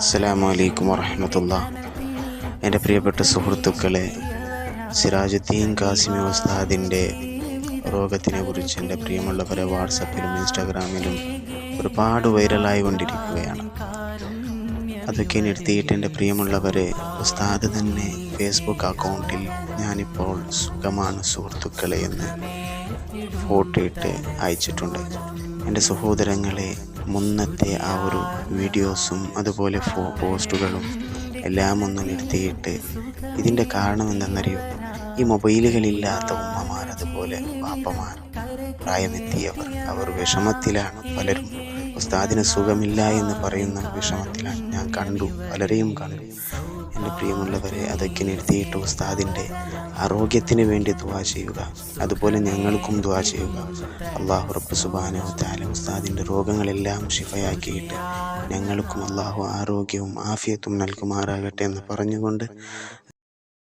അസ്സലാമു അലൈക്കും വറഹ്മത്തുള്ളാഹി. എൻ്റെ പ്രിയപ്പെട്ട സുഹൃത്തുക്കളെ, സിറാജുദ്ദീൻ കാസിമി ഉസ്താദിൻ്റെ രോഗത്തിനെ കുറിച്ച് എൻ്റെ പ്രിയമുള്ളവരെ വാട്സപ്പിലും ഇൻസ്റ്റാഗ്രാമിലും ഒരുപാട് വൈറലായി കൊണ്ടിരിക്കുകയാണ്. അതൊക്കെ നിർത്തിയിട്ട് എൻ്റെ പ്രിയമുള്ളവരെ, ഉസ്താദ് തന്നെ ഫേസ്ബുക്ക് അക്കൗണ്ടിൽ ഞാനിപ്പോൾ സുഖമാണ് സുഹൃത്തുക്കളെ എന്ന് ഫോട്ടോ ഇട്ട് അയച്ചിട്ടുണ്ട്. എൻ്റെ സഹോദരങ്ങളെ, മുന്നത്തെ ആ ഒരു വീഡിയോസും അതുപോലെ പോസ്റ്റുകളും എല്ലാം ഒന്ന് നിർത്തിയിട്ട് ഇതിൻ്റെ കാരണം എന്തെന്നറിയോ? ഈ മൊബൈലുകളില്ലാത്ത ഉമ്മമാർ, അതുപോലെ വാപ്പമാർ, പ്രായമെത്തിയവർ, അവർ വിഷമത്തിലാണ്. പലരും ഉസ്താദിന് സുഖമില്ല എന്ന് പറയുന്ന വിഷമത്തിലാണ്. ഞാൻ കണ്ടു, പലരെയും കണ്ടു. എൻ്റെ പ്രിയമുള്ളവരെ, അതൊക്കെ നിർത്തിയിട്ട് ഉസ്താദിൻ്റെ ആരോഗ്യത്തിന് വേണ്ടി ദുആ ചെയ്യുക. അതുപോലെ ഞങ്ങൾക്കും ദുആ ചെയ്യുക. അല്ലാഹു റബ്ബ് സുബ്ഹാനഹു വ തആല ഉസ്താദിൻ്റെ രോഗങ്ങളെല്ലാം ശിഫയാക്കിയിട്ട് ഞങ്ങൾക്കും അല്ലാഹു ആരോഗ്യവും ആഫിയത്തും നൽകുമാറാകട്ടെ എന്ന് പറഞ്ഞുകൊണ്ട്